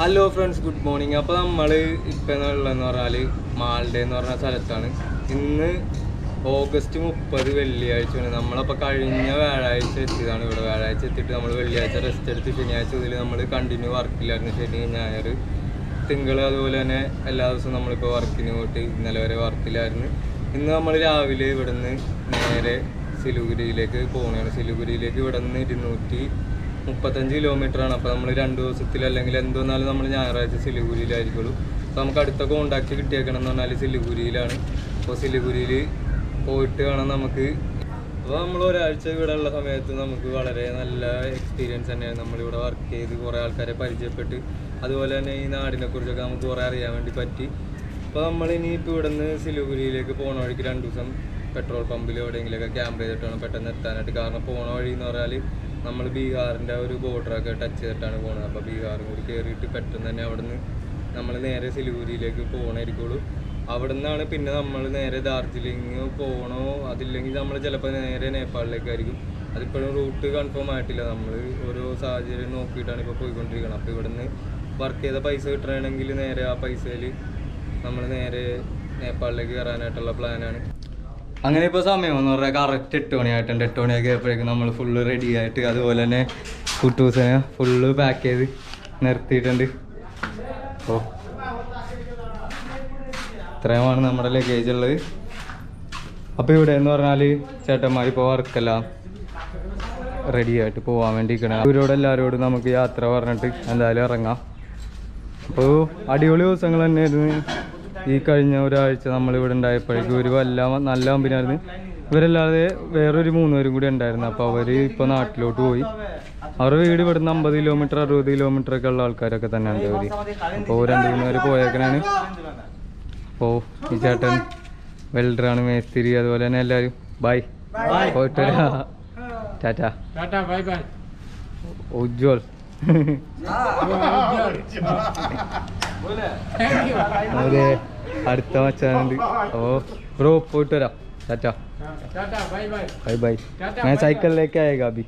Hello friends, good morning. അപ്പോൾ നമ്മൾ ഇപ്പം ഉള്ളതെന്ന് പറഞ്ഞാൽ മാൾഡേ എന്ന് പറഞ്ഞ സ്ഥലത്താണ്. ഇന്ന് ഓഗസ്റ്റ് 30 വെള്ളിയാഴ്ചയാണ്. നമ്മളപ്പോൾ കഴിഞ്ഞ വ്യാഴാഴ്ച എത്തിയതാണ് ഇവിടെ. വ്യാഴാഴ്ച എത്തിയിട്ട് നമ്മൾ വെള്ളിയാഴ്ച റെസ്റ്റ് എടുത്ത് ശനിയാഴ്ച മുതൽ നമ്മൾ കണ്ടിന്യൂ വർക്കില്ലായിരുന്നു. ശനി ഞായർ തിങ്കൾ അതുപോലെ തന്നെ എല്ലാ ദിവസവും നമ്മളിപ്പോൾ വർക്കിന് പോയിട്ട് ഇന്നലെ വരെ വർക്കിലായിരുന്നു. ഇന്ന് നമ്മൾ രാവിലെ ഇവിടെ നിന്ന് നേരെ സിലിഗുരിയിലേക്ക് പോകുകയാണ്. സിലിഗുരിയിലേക്ക് ഇവിടെ നിന്ന് 235 കിലോമീറ്ററാണ്. അപ്പോൾ നമ്മൾ 2 ദിവസത്തിൽ അല്ലെങ്കിൽ എന്തെന്നാലും നമ്മൾ ഞായറാഴ്ച സിലിഗുരിയിലായിരിക്കുള്ളൂ. അപ്പോൾ നമുക്ക് അടുത്ത കോണ്ടാക്ട് കിട്ടിയേക്കണം എന്ന് പറഞ്ഞാൽ സിലിഗുരിയിലാണ്. അപ്പോൾ സിലിഗുരിയിൽ പോയിട്ട് വേണം നമുക്ക്. അപ്പോൾ നമ്മൾ ഒരാഴ്ച ഇവിടെ ഉള്ള സമയത്ത് നമുക്ക് വളരെ നല്ല എക്സ്പീരിയൻസ് തന്നെയാണ്. നമ്മളിവിടെ വർക്ക് ചെയ്ത് കുറേ ആൾക്കാരെ പരിചയപ്പെട്ട് അതുപോലെ തന്നെ ഈ നാടിനെക്കുറിച്ചൊക്കെ നമുക്ക് കുറേ അറിയാൻ വേണ്ടി പറ്റി. അപ്പോൾ നമ്മളിനി ഇപ്പോൾ ഇവിടെ നിന്ന് സിലിഗുരിയിലേക്ക് പോകണ വഴിക്ക് 2 ദിവസം പെട്രോൾ പമ്പിൽ എവിടെയെങ്കിലുമൊക്കെ ക്യാമ്പ് ചെയ്തിട്ട് വേണം പെട്ടെന്ന് എത്താനായിട്ട്. കാരണം പോണ വഴി എന്ന് പറഞ്ഞാൽ നമ്മൾ ബീഹാറിൻ്റെ ഒരു ബോർഡറൊക്കെ ടച്ച് ചെയ്തിട്ടാണ് പോകുന്നത്. അപ്പോൾ ബീഹാറും കൂടി കയറിയിട്ട് പെട്ടെന്ന് തന്നെ അവിടെ നിന്ന് നമ്മൾ നേരെ സിലിഗുരിയിലേക്ക് പോകണമായിരിക്കുള്ളൂ. അവിടെ നിന്നാണ് പിന്നെ നമ്മൾ നേരെ ഡാർജിലിംഗ് പോകണോ, അതില്ലെങ്കിൽ നമ്മൾ ചിലപ്പോൾ നേരെ നേപ്പാളിലേക്കായിരിക്കും. അതിപ്പോഴും റൂട്ട് കൺഫേം ആയിട്ടില്ല. നമ്മൾ ഓരോ സാഹചര്യം നോക്കിയിട്ടാണ് ഇപ്പോൾ പോയിക്കൊണ്ടിരിക്കുന്നത്. അപ്പോൾ ഇവിടെ നിന്ന് വർക്ക് ചെയ്ത പൈസ കിട്ടണമെങ്കിൽ നേരെ ആ പൈസയിൽ നമ്മൾ നേരെ നേപ്പാളിലേക്ക് കയറാനായിട്ടുള്ള പ്ലാനാണ്. അങ്ങനെ ഇപ്പോൾ സമയം എന്ന് പറഞ്ഞാൽ കറക്റ്റ് 8 മണിയായിട്ടുണ്ട്. 8 മണിയൊക്കെ ആയപ്പോഴേക്കും നമ്മൾ ഫുള്ള് റെഡി ആയിട്ട് അതുപോലെ തന്നെ കുട്ടൂസിനെ ഫുള്ള് പാക്ക് ചെയ്ത് നിർത്തിയിട്ടുണ്ട്. അപ്പോൾ ഇത്രയുമാണ് നമ്മുടെ ലഗേജ് ഉള്ളത്. അപ്പോൾ ഇവിടെ എന്ന് പറഞ്ഞാൽ ചേട്ടന്മാർ ഇപ്പോൾ വർക്കെല്ലാം റെഡി ആയിട്ട് പോകാൻ വേണ്ടിയിരിക്കണം. ഇവരോട് എല്ലാവരോടും നമുക്ക് യാത്ര പറഞ്ഞിട്ട് എന്തായാലും ഇറങ്ങാം. അപ്പോൾ അടിപൊളി ദിവസങ്ങൾ തന്നെയായിരുന്നു ഈ കഴിഞ്ഞ ഒരാഴ്ച നമ്മളിവിടെ ഉണ്ടായപ്പോഴേക്കും. ഒരു നല്ല കമ്പനിയായിരുന്നു. ഇവരല്ലാതെ വേറൊരു 3 പേരും കൂടി ഉണ്ടായിരുന്നു. അപ്പോൾ അവർ ഇപ്പോൾ നാട്ടിലോട്ട് പോയി. അവരുടെ വീട് ഇവിടുന്ന് 50 കിലോമീറ്റർ 60 കിലോമീറ്റർ ഒക്കെ ഉള്ള ആൾക്കാരൊക്കെ തന്നെ ഉണ്ട് അവർ. അപ്പോൾ 2-3 പേര് പോയേക്കനാണ്. അപ്പോൾ ഈ ചേട്ടൻ വെൽഡറാണ്, മേസ്തിരി, അതുപോലെ തന്നെ എല്ലാവരും ബൈ പോയിട്ട് ടാറ്റാ ഉജ്വൽ. അതെ, അടുത്ത മച്ചാനുണ്ട്. അപ്പോൾ ബ്രോ പോയിട്ട് വരാം. Tata bye bye. ഞാൻ സൈക്കിളിലേക്ക് ആയേഗാ അഭി.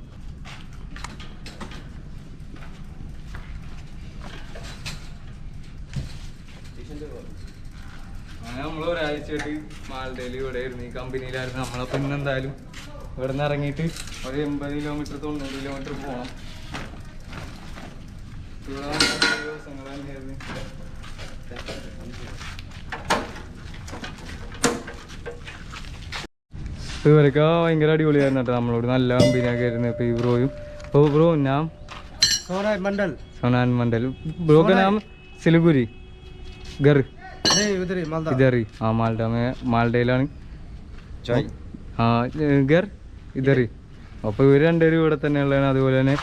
അങ്ങനെ നമ്മൾ ഒരാഴ്ചയായിട്ട് മാൾഡേയിൽ ഇവിടെ ആയിരുന്നു, ഈ കമ്പനിയിലായിരുന്നു. നമ്മളപ്പോൾ ഇന്ന് എന്തായാലും ഇവിടെ നിന്ന് ഇറങ്ങിയിട്ട് ഒരു 80 കിലോമീറ്റർ 90 കിലോമീറ്റർ പോകണം. ദിവസങ്ങൾ തന്നെയായിരുന്നു. ഇപ്പോൾ ഇവരൊക്കെ ഭയങ്കര അടിപൊളിയായിരുന്നു കേട്ടോ. നമ്മളോട് നല്ല കമ്പനിയൊക്കെ ആയിരുന്നു. ഇപ്പോൾ ഈ ബ്രോയും. അപ്പോൾ ബ്രോ നാം सोनान मंडल. ब्रो का नाम सिलीगुड़ी घर इधर ही. हाँ माल्टा में മാൾഡയിലാണ്. हाँ घर ഇതർ. അപ്പോൾ ഇവർ 2 പേരും ഇവിടെ തന്നെ ഉള്ളതാണ്. അതുപോലെ തന്നെ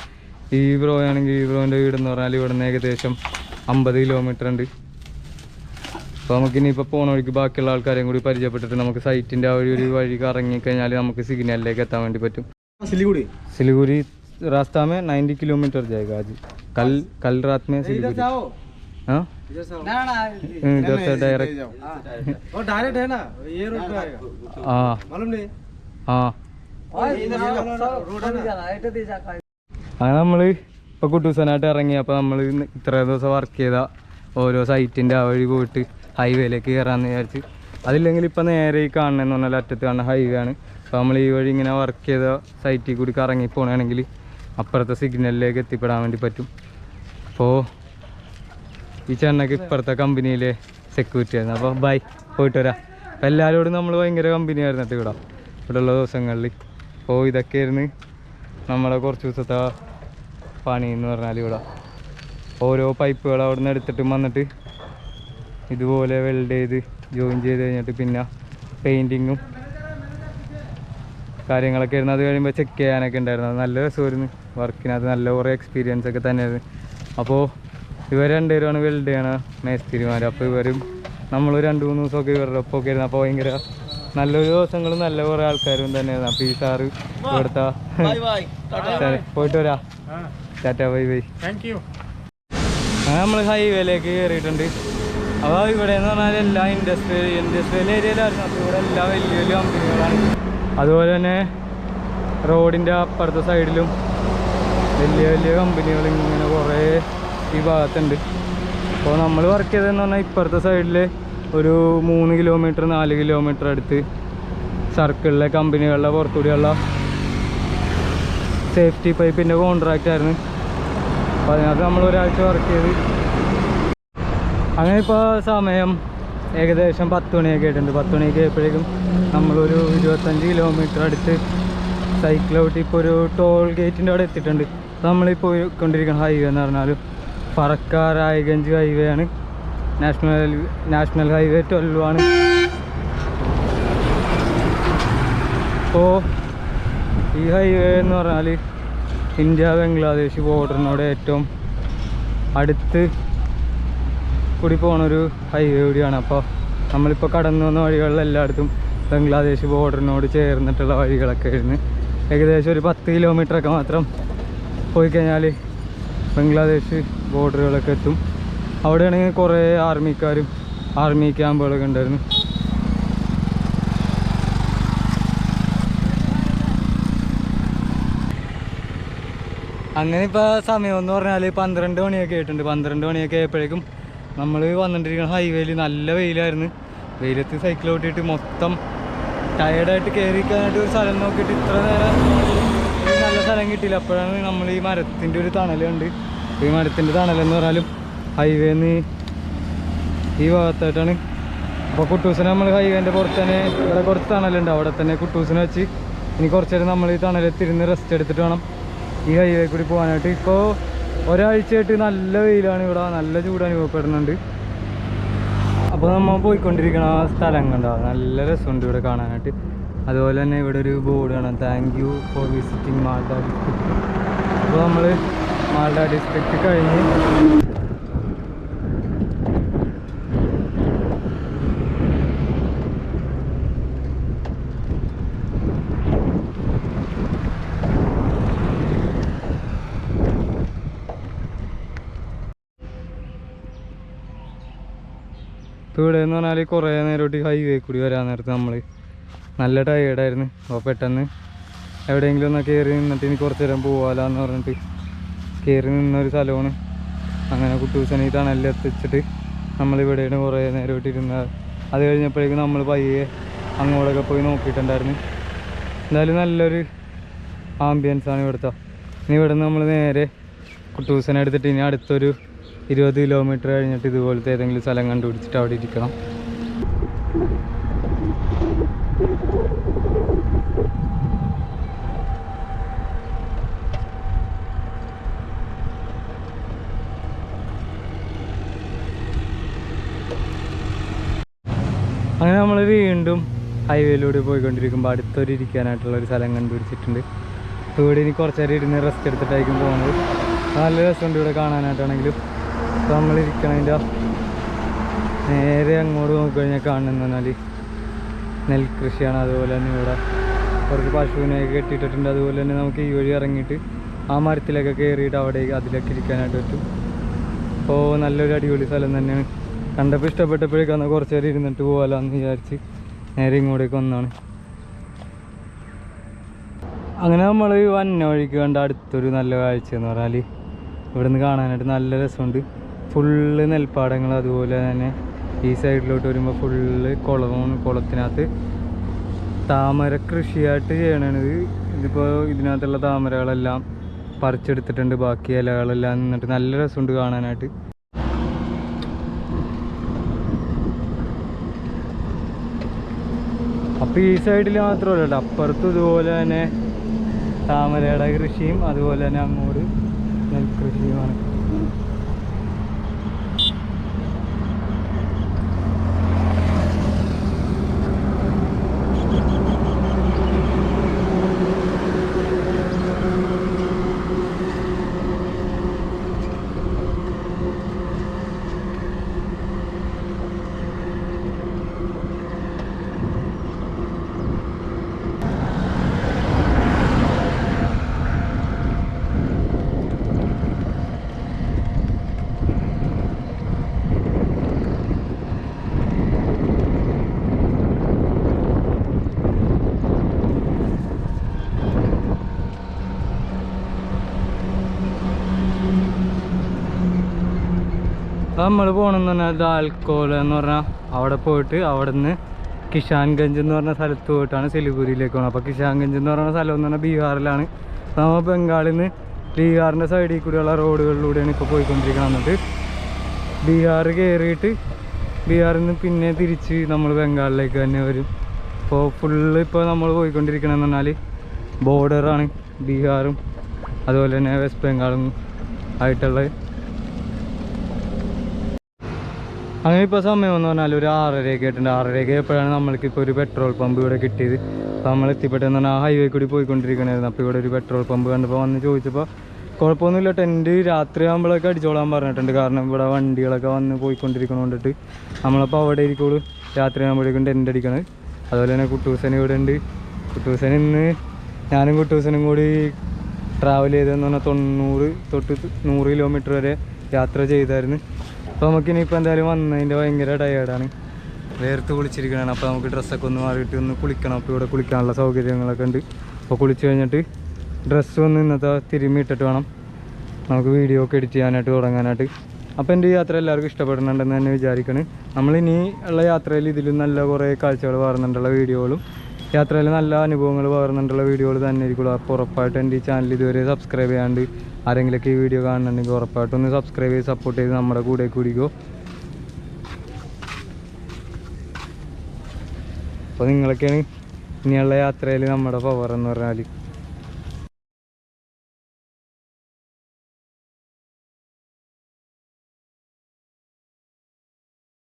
ഈ ബ്രോ ആണെങ്കിൽ ഈ ബ്രോൻ്റെ വീടെന്ന് പറഞ്ഞാൽ ഇവിടെ നിന്ന് ഏകദേശം 50 കിലോമീറ്റർ ഉണ്ട്. അപ്പോൾ നമുക്കിനിയിപ്പോൾ പോണ വഴിക്ക് ബാക്കിയുള്ള ആൾക്കാരെയും കൂടി പരിചയപ്പെട്ടിട്ട് നമുക്ക് സൈറ്റിൻ്റെ ആ ഒരു വഴി കറങ്ങിക്കഴിഞ്ഞാൽ നമുക്ക് സിഗ്നലിലേക്ക് എത്താൻ വേണ്ടി പറ്റും. सिलीगुड़ी रास्ता में 90 किलोमीटर जाएगा आज. कल रात में सिलीगुड़ी. हाँ इधर से डायरेक्ट डायरेक्ट है ना, ये रोड पे आएगा. हाँ मालूम नहीं. हाँ അങ്ങനെ നമ്മൾ ഇപ്പോൾ കുട്ടൂസനായിട്ട് ഇറങ്ങി. അപ്പോൾ നമ്മൾ ഇത്രയും ദിവസം വർക്ക് ചെയ്ത ഓരോ സൈറ്റിൻ്റെ ആ വഴി പോയിട്ട് ഹൈവേയിലേക്ക് കയറാമെന്ന് വിചാരിച്ച്. അതില്ലെങ്കിൽ ഇപ്പോൾ നേരെ ഈ കാണണമെന്ന് പറഞ്ഞാൽ അറ്റത്ത് കാണുന്ന ഹൈവേ ആണ്. അപ്പോൾ നമ്മൾ ഈ വഴി ഇങ്ങനെ വർക്ക് ചെയ്ത സൈറ്റിൽ കൂടി കറങ്ങി പോകണമെങ്കിൽ അപ്പുറത്തെ സിഗ്നലിലേക്ക് എത്തിപ്പെടാൻ വേണ്ടി പറ്റും. അപ്പോൾ ഈ ചേട്ടനൊക്കെ ഇപ്പുറത്തെ കമ്പനിയിലെ സെക്യൂരിറ്റി ആയിരുന്നു. അപ്പോൾ ബൈ പോയിട്ട് വരാം. അപ്പോൾ എല്ലാവരോടും നമ്മൾ ഭയങ്കര കമ്പനി ആയിരുന്നു ഇവിടെ ഉള്ള ദിവസങ്ങളിൽ. അപ്പോൾ ഇതൊക്കെയായിരുന്നു നമ്മളെ കുറച്ച് ദിവസത്തെ പണി എന്ന് പറഞ്ഞാൽ. ഇവിടെ ഓരോ പൈപ്പുകൾ അവിടെ നിന്ന് എടുത്തിട്ട് വന്നിട്ട് ഇതുപോലെ വെൽഡ് ചെയ്ത് ജോയിൻ ചെയ്ത് കഴിഞ്ഞിട്ട് പിന്നെ പെയിൻറ്റിങ്ങും കാര്യങ്ങളൊക്കെ ആയിരുന്നു. അത് കഴിയുമ്പോൾ ചെക്ക് ചെയ്യാനൊക്കെ ഉണ്ടായിരുന്നു. അത് നല്ല രസമായിരുന്നു വർക്കിനകത്ത്. നല്ല കുറേ എക്സ്പീരിയൻസ് ഒക്കെ തന്നെയായിരുന്നു. അപ്പോൾ ഇവർ 2 പേരുമാണ് വെൽഡ് ചെയ്യണ മേസ്തിരിമാർ. അപ്പോൾ ഇവരും നമ്മൾ 2-3 ദിവസമൊക്കെ ഇവരുടെ ഒപ്പമൊക്കെ ആയിരുന്നു. അപ്പോൾ ഭയങ്കര നല്ലൊരു ദിവസങ്ങളും നല്ല കുറേ ആൾക്കാരും തന്നെയായിരുന്നു. അപ്പോൾ ഈ സാറ് ഇവിടുത്തെ പോയിട്ട് വരാം. Tata bye bye. നമ്മൾ ഹൈവേയിലേക്ക് കയറിയിട്ടുണ്ട്. അപ്പോൾ ഇവിടെ എന്ന് പറഞ്ഞാൽ എല്ലാ ഇൻഡസ്ട്രിയൽ ഏരിയയിലായിരുന്നു. അപ്പോൾ ഇവിടെ എല്ലാ വലിയ വലിയ കമ്പനികളാണ്. അതുപോലെ തന്നെ റോഡിൻ്റെ അപ്പുറത്തെ സൈഡിലും വലിയ വലിയ കമ്പനികൾ ഇങ്ങനെ കുറേ ഈ ഭാഗത്തുണ്ട്. അപ്പോൾ നമ്മൾ വർക്ക് ചെയ്തതെന്ന് പറഞ്ഞാൽ ഇപ്പുറത്തെ സൈഡിൽ ഒരു 3 കിലോമീറ്റർ 4 കിലോമീറ്റർ അടുത്ത് സർക്കിളിലെ കമ്പനികളുടെ പുറത്തുകൂടിയുള്ള സേഫ്റ്റി പൈപ്പിൻ്റെ കോൺട്രാക്റ്റ് ആയിരുന്നു. അപ്പോൾ അതിനകത്ത് നമ്മൾ ഒരാഴ്ച വർക്ക് ചെയ്ത് അങ്ങനെ ഇപ്പോൾ സമയം ഏകദേശം 10 മണിയൊക്കെ ആയിട്ടുണ്ട്. 10 മണിയൊക്കെ ആയപ്പോഴേക്കും നമ്മളൊരു 25 കിലോമീറ്റർ അടുത്ത് സൈക്കിൾ ഔട്ട് ഇപ്പോൾ ഒരു ടോൾ ഗേറ്റിൻ്റെ അവിടെ എത്തിയിട്ടുണ്ട്. നമ്മളിപ്പോൾ പോയിക്കൊണ്ടിരിക്കുന്ന ഹൈവേ എന്ന് പറഞ്ഞാൽ ഫറക്ക രായ്ഗഞ്ച് ഹൈവേ ആണ്. നാഷണൽ ഹൈവേ 12 ആണ്. അപ്പോൾ ഈ ഹൈവേ എന്ന് പറഞ്ഞാൽ ഇന്ത്യ ബംഗ്ലാദേശ് ബോർഡറിനോട് ഏറ്റവും അടുത്ത് കൂടി പോകുന്നൊരു ഹൈവേ കൂടിയാണ്. അപ്പോൾ നമ്മളിപ്പോൾ കടന്നു വന്ന വഴികളിൽ എല്ലായിടത്തും ബംഗ്ലാദേശ് ബോർഡറിനോട് ചേർന്നിട്ടുള്ള വഴികളൊക്കെ ആയിരുന്നു. ഏകദേശം ഒരു 10 കിലോമീറ്ററൊക്കെ മാത്രം പോയി കഴിഞ്ഞാൽ ബംഗ്ലാദേശ് ബോർഡറുകളൊക്കെ എത്തും. അവിടെയാണെങ്കിൽ കുറേ ആർമിക്കാരും ആർമി ക്യാമ്പുകളൊക്കെ ഉണ്ടായിരുന്നു. അങ്ങനെ ഇപ്പോൾ സമയം എന്ന് പറഞ്ഞാൽ 12 മണിയൊക്കെ ആയിട്ടുണ്ട്. 12 മണിയൊക്കെ ആയപ്പോഴേക്കും നമ്മൾ വന്നിട്ടിരിക്കുന്ന ഹൈവേയിൽ നല്ല വെയിലായിരുന്നു. വെയിലത്ത് സൈക്കിൾ ഓട്ടിയിട്ട് മൊത്തം ടയേർഡായിട്ട് കയറിക്കാനായിട്ട് ഒരു സ്ഥലം നോക്കിയിട്ട് ഇത്ര നേരം നല്ല സ്ഥലം കിട്ടിയില്ല. അപ്പോഴാണ് നമ്മൾ ഈ മരത്തിൻ്റെ ഒരു തണലുണ്ട്. ഈ മരത്തിൻ്റെ തണലെന്ന് പറഞ്ഞാലും ഹൈവേന്ന് ഈ ഭാഗത്തായിട്ടാണ്. അപ്പോൾ കുട്ടൂസിനെ നമ്മൾ ഹൈവേൻ്റെ പുറത്ത് തന്നെ ഇവിടെ കുറച്ച് തണലുണ്ട്, അവിടെ തന്നെ കുട്ടൂസിനെ വെച്ച് ഇനി കുറച്ച് നേരം നമ്മൾ ഈ തണലെത്തിരുന്ന് റെസ്റ്റ് എടുത്തിട്ട് വേണം ഈ ഹൈവേ കൂടി പോകാനായിട്ട്. ഇപ്പോൾ ഒരാഴ്ചയായിട്ട് നല്ല വെയിലാണ്, ഇവിടെ നല്ല ചൂട് അനുഭവപ്പെടുന്നുണ്ട്. അപ്പോൾ നമ്മൾ പോയിക്കൊണ്ടിരിക്കണ ആ സ്ഥലം കണ്ടോ, നല്ല രസമുണ്ട് ഇവിടെ കാണാനായിട്ട്. അതുപോലെ തന്നെ ഇവിടെ ഒരു ബോർഡ് കാണാം, thank you for visiting Malda district. അപ്പോൾ നമ്മൾ മാൾഡ ഡിസ്ട്രിക്റ്റ് കഴിഞ്ഞ് ഇവിടെ എന്ന് പറഞ്ഞാൽ കുറേ നേരമായിട്ട് ഹൈവേ കൂടി വരാൻ നേരത്ത് നമ്മൾ നല്ല ടയേർഡായിരുന്നു. അപ്പോൾ പെട്ടെന്ന് എവിടെയെങ്കിലും ഒന്ന് കയറി നിന്നിട്ട് ഇനി കുറച്ച് നേരം പോകാമല്ലോ എന്ന് പറഞ്ഞിട്ട് കയറി നിന്നൊരു സ്ഥലമാണ്. അങ്ങനെ കുട്ടൂസനെ ഈ തണലിലെത്തിച്ചിട്ട് നമ്മളിവിടെയാണ് കുറേ നേരമായിട്ട് ഇരുന്നത്. അത് കഴിഞ്ഞപ്പോഴേക്കും നമ്മൾ പയ്യെ അങ്ങോട്ടൊക്കെ പോയി നോക്കിയിട്ടുണ്ടായിരുന്നു. എന്തായാലും നല്ലൊരു ആംബിയൻസാണ് ഇവിടുത്തെ. ഇനി ഇവിടെ നിന്ന് നമ്മൾ നേരെ കുട്ടൂസനെ എടുത്തിട്ട് ഇനി അടുത്തൊരു 20 കിലോമീറ്റർ കഴിഞ്ഞിട്ട് ഇതുപോലത്തെ ഏതെങ്കിലും സ്ഥലം കണ്ടുപിടിച്ചിട്ട് അവിടെ ഇരിക്കണം. അങ്ങനെ നമ്മൾ വീണ്ടും ഹൈവേയിലൂടെ പോയിക്കൊണ്ടിരിക്കുമ്പോൾ അടുത്തൊരു ഇരിക്കാനായിട്ടുള്ളൊരു സ്ഥലം കണ്ടുപിടിച്ചിട്ടുണ്ട്. ഇവിടെ ഇനി കുറച്ച് നേരം ഇരുന്ന് റെസ്റ്റ് എടുത്തിട്ടായിരിക്കും പോകുന്നത്. നല്ല രസമുണ്ട് ഇവിടെ കാണാനായിട്ടാണെങ്കിലും. അപ്പോൾ നമ്മളിരിക്കണതിൻ്റെ നേരെ അങ്ങോട്ട് നോക്കിക്കഴിഞ്ഞാൽ കാണുന്നതെന്ന് പറഞ്ഞാൽ നെൽകൃഷിയാണ്. അതുപോലെ തന്നെ ഇവിടെ കുറച്ച് പശുവിനെയൊക്കെ കെട്ടിയിട്ടിട്ടുണ്ട്. അതുപോലെ തന്നെ നമുക്ക് ഈ വഴി ഇറങ്ങിയിട്ട് ആ മരത്തിലൊക്കെ കയറിയിട്ട് അവിടെ അതിലൊക്കെ ഇരിക്കാനായിട്ട് പറ്റും. അപ്പോൾ നല്ലൊരു അടിപൊളി സ്ഥലം തന്നെയാണ്. കണ്ടപ്പോൾ ഇഷ്ടപ്പെട്ടപ്പോഴേക്കാണ് കുറച്ച് നേരം ഇരുന്നിട്ട് പോകാമല്ലോ എന്ന് വിചാരിച്ച് നേരെ ഇങ്ങോട്ടേക്ക് വന്നതാണ്. അങ്ങനെ നമ്മൾ വന്ന വഴിക്ക് കണ്ട അടുത്തൊരു നല്ല കാഴ്ച എന്ന് പറഞ്ഞാൽ ഇവിടെ നിന്ന് കാണാനായിട്ട് നല്ല രസമുണ്ട്. ഫുള്ള് നെൽപ്പാടങ്ങൾ. അതുപോലെ തന്നെ ഈ സൈഡിലോട്ട് വരുമ്പോൾ ഫുള്ള് കുളമാണ്. കുളത്തിനകത്ത് താമര കൃഷിയായിട്ട് ചെയ്യണത്. ഇതിപ്പോൾ ഇതിനകത്തുള്ള താമരകളെല്ലാം പറിച്ചെടുത്തിട്ടുണ്ട്. ബാക്കി ഇലകളെല്ലാം നിന്നിട്ട് നല്ല രസമുണ്ട് കാണാനായിട്ട്. അപ്പോൾ ഈ സൈഡിൽ മാത്രമല്ല, അപ്പുറത്തും ഇതുപോലെ തന്നെ താമരയുടെ കൃഷിയും അതുപോലെ തന്നെ അങ്ങോട്ട് നെൽകൃഷിയുമാണ്. നമ്മൾ പോകണമെന്ന് പറഞ്ഞാൽ ദാൽക്കോല എന്ന് പറഞ്ഞാൽ അവിടെ പോയിട്ട് അവിടെ നിന്ന് കിഷാൻഗഞ്ച് എന്ന് പറഞ്ഞ സ്ഥലത്ത് പോയിട്ടാണ് സിലിഗുരിയിലേക്ക് പോകുന്നത്. അപ്പോൾ കിഷാൻഗഞ്ച് എന്ന് പറയുന്ന സ്ഥലം എന്ന് പറഞ്ഞാൽ ബീഹാറിലാണ്. നമ്മൾ ബംഗാളിൽ നിന്ന് ബീഹാറിൻ്റെ സൈഡിൽ കൂടെയുള്ള റോഡുകളിലൂടെയാണ് ഇപ്പോൾ പോയിക്കൊണ്ടിരിക്കുന്നത്. എന്നിട്ട് ബീഹാർ കയറിയിട്ട് ബീഹാറിൽ നിന്ന് പിന്നെ തിരിച്ച് നമ്മൾ ബംഗാളിലേക്ക് തന്നെ വരും. ഇപ്പോൾ ഫുള്ള് ഇപ്പോൾ നമ്മൾ പോയിക്കൊണ്ടിരിക്കണമെന്ന് പറഞ്ഞാൽ ബോർഡറാണ് ബീഹാറും അതുപോലെ തന്നെ വെസ്റ്റ് ബംഗാളും ആയിട്ടുള്ളത്. അങ്ങനെ ഇപ്പോൾ സമയം എന്ന് പറഞ്ഞാൽ ഒരു 6:30 ആയിട്ടുണ്ട്. 6:30 ആയപ്പോഴാണ് നമ്മൾക്കിപ്പോൾ ഒരു പെട്രോൾ പമ്പ് ഇവിടെ കിട്ടിയത്. അപ്പോൾ നമ്മൾ എത്തിപ്പെട്ടെന്ന് പറഞ്ഞാൽ ആ ഹൈവേ കൂടി പോയിക്കൊണ്ടിരിക്കണമായിരുന്നു. അപ്പോൾ ഇവിടെ ഒരു പെട്രോൾ പമ്പ് കണ്ടപ്പോൾ വന്ന് ചോദിച്ചപ്പോൾ കുഴപ്പമൊന്നുമില്ല, ടെൻറ്റ് രാത്രി ആകുമ്പോഴൊക്കെ അടിച്ചോളാൻ പറഞ്ഞിട്ടുണ്ട്. കാരണം ഇവിടെ വണ്ടികളൊക്കെ വന്ന് പോയിക്കൊണ്ടിരിക്കണോണ്ടിട്ട് നമ്മളപ്പോൾ അവിടെ ഇരിക്കുള്ളൂ രാത്രി ആകുമ്പോഴേക്കും ടെൻറ്റ് അടിക്കണത്. അതുപോലെ തന്നെ കുട്ടൂസൻ ഇവിടെ ഉണ്ട്. കുട്ടൂസൻ ഇന്ന് ഞാനും കുട്ടൂസനും കൂടി ട്രാവൽ ചെയ്തതെന്ന് പറഞ്ഞാൽ 90 തൊട്ട് 100 കിലോമീറ്റർ വരെ യാത്ര ചെയ്തായിരുന്നു. അപ്പോൾ നമുക്കിനിയിപ്പോൾ എന്തായാലും വന്നതിൻ്റെ ഭയങ്കര ടയേർഡാണ്, വേർത്ത് കുളിച്ചിരിക്കണതാണ്. അപ്പോൾ നമുക്ക് ഡ്രസ്സൊക്കെ ഒന്ന് മാറിയിട്ട് ഒന്ന് കുളിക്കണം. അപ്പോൾ ഇവിടെ കുളിക്കാനുള്ള സൗകര്യങ്ങളൊക്കെ ഉണ്ട്. അപ്പോൾ കുളിച്ച് കഴിഞ്ഞിട്ട് ഡ്രസ്സ് ഒന്ന് ഇന്നത്തെ തിരുമ്മി ഇട്ടിട്ട് വേണം നമുക്ക് വീഡിയോ ഒക്കെ എഡിറ്റ് ചെയ്യാനായിട്ട് തുടങ്ങാനായിട്ട്. അപ്പോൾ എൻ്റെ യാത്ര എല്ലാവർക്കും ഇഷ്ടപ്പെടുന്നുണ്ടെന്ന് തന്നെ വിചാരിക്കണം. നമ്മളിനി ഉള്ള യാത്രയിൽ ഇതിലും നല്ല കുറേ കാഴ്ചകൾ പകർന്നുകൊണ്ടുള്ള വീഡിയോകളും യാത്രയിൽ നല്ല അനുഭവങ്ങൾ പകർന്നുകൊണ്ടുള്ള വീഡിയോകൾ തന്നെ ആയിരിക്കുള്ളൂ. അപ്പോൾ ഉറപ്പായിട്ട് എൻ്റെ ഈ ചാനൽ ഇതുവരെ സബ്സ്ക്രൈബ് ചെയ്യാണ്ട് ആരെങ്കിലുമൊക്കെ ഈ വീഡിയോ കാണുന്നുണ്ടെങ്കിൽ ഉറപ്പായിട്ടൊന്ന് സബ്സ്ക്രൈബ് ചെയ്ത് സപ്പോർട്ട് ചെയ്ത് നമ്മുടെ കൂടെ കൂടിക്കോ. അപ്പോൾ നിങ്ങളൊക്കെയാണ് ഇനിയുള്ള യാത്രയിൽ നമ്മുടെ പവർ എന്ന് പറഞ്ഞാൽ.